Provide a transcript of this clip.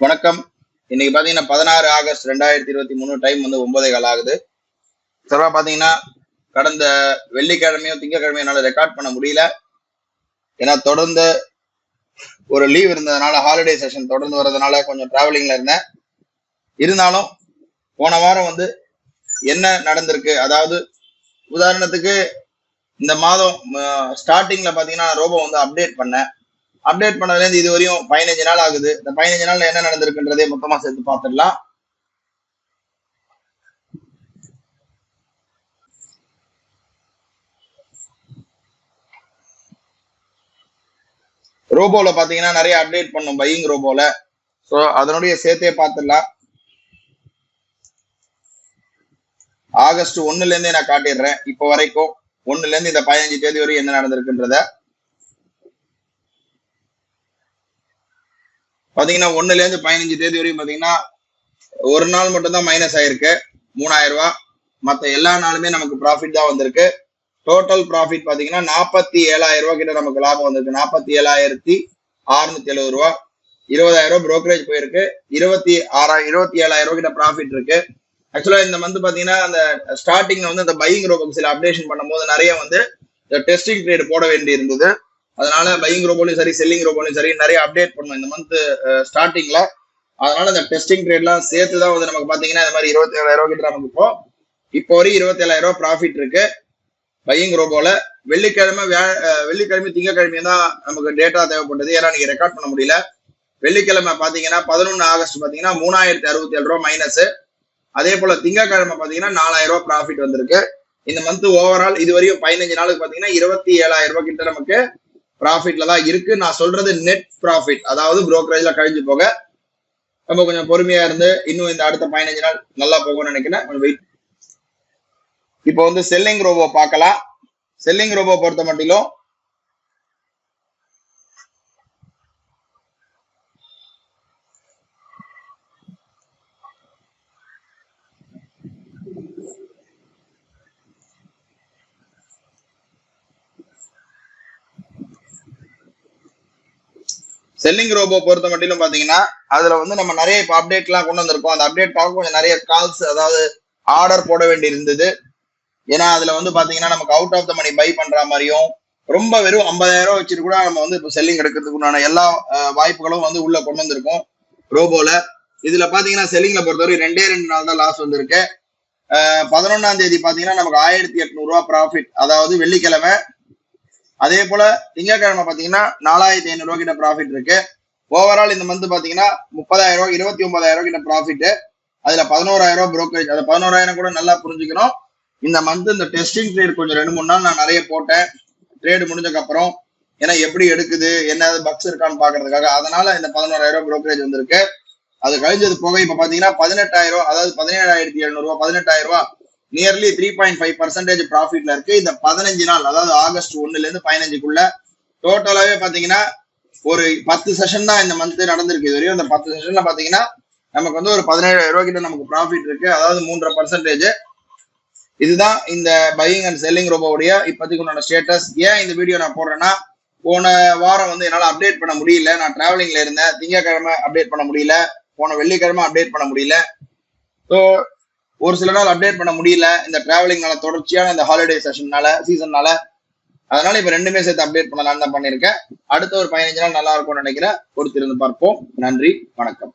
வணக்கம். இன்னைக்கு பாத்தீங்கன்னா 16 ஆகஸ்ட் 2023, டைம் வந்து 9:15 ஆகுது. சார் பாத்தீங்கன்னா கடந்த வெள்ளிக்கிழமையும் திங்கக்கிழமையும் என்னால ரெக்கார்ட் பண்ண முடியல. ஏன்னா தொடர்ந்து ஒரு லீவ் இருந்ததுனால, ஹாலிடே செஷன் தொடர்ந்து வர்றதுனால கொஞ்சம் டிராவலிங்ல இருந்தேன். இருந்தாலும் போன வாரம் வந்து என்ன நடந்திருக்கு, அதாவது உதாரணத்துக்கு இந்த மாதம் ஸ்டார்டிங்ல பாத்தீங்கன்னா ரோபோ வந்து அப்டேட் பண்ணேன். அப்டேட் பண்ணதுலேருந்து இது வரையும் 15 நாள் ஆகுது. இந்த 15 நாள்ல என்ன நடந்திருக்குன்றதே மொத்தமா சேர்த்து பார்த்துடலாம். ரோபோல பாத்தீங்கன்னா நிறைய அப்டேட் பண்ணும் பையிங் ரோபோல. ஸோ அதனுடைய சேர்த்தே பார்த்துடலாம். ஆகஸ்ட் 1ல இருந்தே நான் காட்டிடுறேன். இப்போ வரைக்கும் 1ல இருந்து இந்த 15 தேதி வரையும் என்ன நடந்திருக்குன்றத பாத்தீங்கன்னா 1ல இருந்து 15 தேதி வரையும் பாத்தீங்கன்னா ஒரு நாள் மட்டும் தான் மைனஸ் ஆயிருக்கு, 3000 ரூபாய். மற்ற எல்லா நாளுமே நமக்கு ப்ராஃபிட் தான் வந்திருக்கு. டோட்டல் ப்ராஃபிட் பாத்தீங்கன்னா 47,000 ரூபாய் கிட்ட நமக்கு லாபம் வந்திருக்கு. 47,670 ரூபாய். 20,000 ரூபாய் புரோக்கரேஜ் போயிருக்கு. 27,000 ரூபாய் கிட்ட ப்ராஃபிட் இருக்கு. ஆக்சுவலா இந்த மந்த் பாத்தீங்கன்னா அந்த ஸ்டார்டிங்ல வந்து அந்த பையிங் ரோபோ சில அப்டேஷன் பண்ணும்போது நிறைய வந்து டெஸ்டிங் ட்ரேட் போட வேண்டி இருந்தது. அதனால பையிங் ரோபோலையும் சரி செல்லிங் ரோபோலையும் சரி நிறைய அப்டேட் பண்ணும் இந்த மந்த் ஸ்டார்டிங்ல. அதனால இந்த டெஸ்டிங் ட்ரேட்லாம் சேர்த்துதான் வந்து நமக்கு பாத்தீங்கன்னா இந்த மாதிரி 27,000 ரூபாய் கிட்ட நமக்கு இப்போ வரையும் 27,000 ரூபாய் ப்ராஃபிட் இருக்கு பையிங் ரோபோல. வெள்ளிக்கிழமை திங்கக்கிழமையும் தான் நமக்கு டேட்டா தேவைப்பட்டது, ஏன்னா நீங்க ரெக்கார்ட் பண்ண முடியல. வெள்ளிக்கிழமை பாத்தீங்கன்னா 11 ஆகஸ்ட் பாத்தீங்கன்னா 3,067 ரூபாய் மைனஸ். அதே போல திங்கக்கிழமை பாத்தீங்கன்னா 4,000 ரூபாய் ப்ராஃபிட் வந்திருக்கு. இந்த மந்த் ஓவரால் இது வரையும் 15 நாளுக்கு பாத்தீங்கன்னா 27,000 ரூபாய் கிட்ட நமக்கு ப்ராஃபிட்ல தான் இருக்கு. நான் சொல்றது நெட் ப்ராஃபிட், அதாவது புரோக்கரேஜ்ல கழிஞ்சு போக. நம்ம கொஞ்சம் பொறுமையா இருந்து இன்னும் இந்த அடுத்த 15 நாள் நல்லா போகும்னு நினைக்கிறேன். வெயிட். இப்போ வந்து செல்லிங் ரோபோ பார்க்கலாம். செல்லிங் ரோபோ பொறுத்த மட்டிலும் செல்லிங் ரோபோ பொறுத்த மட்டிலும் பாத்தீங்கன்னா அதுல வந்து நம்ம நிறைய இப்போ அப்டேட் எல்லாம் கொண்டு வந்திருக்கோம். அந்த அப்டேட்காக கொஞ்சம் நிறைய கால்ஸ், அதாவது ஆர்டர் போட வேண்டி இருந்தது. ஏன்னா அதுல வந்து பாத்தீங்கன்னா நமக்கு out of the money buy பண்ற மாதிரியும் ரொம்ப வெறும் 50,000 ரூபாய் வச்சுட்டு கூட நம்ம வந்து இப்போ செல்லிங் எடுக்கிறதுக்கு உண்டான எல்லா வாய்ப்புகளும் வந்து உள்ள கொண்டு வந்திருக்கோம் ரோபோல. இதுல பாத்தீங்கன்னா செல்லிங்ல பொறுத்தவரை 2 நாள் தான் லாஸ் வந்திருக்கு. 11ஆம் தேதி பாத்தீங்கன்னா நமக்கு 1,800 ரூபாய் ப்ராஃபிட், அதாவது வெள்ளிக்கிழமை. அதே போல திங்கக்கிழமை பாத்தீங்கன்னா 4,500 ரூபாய் கிட்ட ப்ராஃபிட் இருக்கு. ஓவரால் இந்த மந்த் பாத்தீங்கன்னா 30,000 ரூபாய் 29,000 ரூபாய் கிட்ட ப்ராஃபிட். அதுல 11,000 ரூபாய் புரோக்கரேஜ். அது 11,000 கூட நல்லா புரிஞ்சுக்கணும். இந்த மந்த் இந்த டெஸ்டிங் ட்ரேட் கொஞ்சம் 2-3 நாள் நான் நிறைய போட்டேன் ட்ரேடு முடிஞ்சதுக்கு அப்புறம். ஏன்னா எப்படி எடுக்குது, என்ன பக்ஸ் இருக்கான்னு பாக்குறதுக்காக. அதனால இந்த 11,000 ரூபாய் புரோக்கரேஜ் வந்திருக்கு. அது கழிஞ்சது போக இப்ப பாத்தீங்கன்னா 18,000 ரூபாய், அதாவது 17,700 ரூபாய், 18,000 ரூபாய், நியர்லி 3.5% ப்ராஃபிட்ல இருக்கு. இந்த 15 நாள், அதாவது ஆகஸ்ட் 1ல இருந்து 15க்குள்ள டோட்டலாவே பாத்தீங்கன்னா ஒரு 10 செஷன் தான் இந்த மந்த் நடந்திருக்கு இது வரையும். இந்த 10 செஷன்ல பாத்தீங்கன்னா நமக்கு வந்து ஒரு 17,000 ரூபாய் கிட்ட நமக்கு ப்ராஃபிட் இருக்கு, அதாவது 3.5%. இதுதான் இந்த பையிங் அண்ட் செல்லிங் ரோபோவுடைய இப்போதைக்கு உண்டான ஸ்டேட்டஸ். ஏன் இந்த வீடியோ நான் போடுறேன்னா, போன வாரம் வந்து என்னால் அப்டேட் பண்ண முடியல, நான் டிராவலிங்ல இருந்தேன். திங்கக்கிழமை அப்டேட் பண்ண முடியல, போன வெள்ளிக்கிழமை அப்டேட் பண்ண முடியல. ஸோ ஒரு சில நாள் அப்டேட் பண்ண முடியல இந்த டிராவலிங்னால, தொடர்ச்சியான இந்த ஹாலிடே சீசன்னால. அதனால இப்ப ரெண்டுமே சேர்த்து அப்டேட் பண்ணலாம்னு தான் பண்ணியிருக்கேன். அடுத்த ஒரு 15 நாள் நல்லா இருக்கும்னு நினைக்கிறேன். பொறுத்திருந்து பார்ப்போம். நன்றி, வணக்கம்.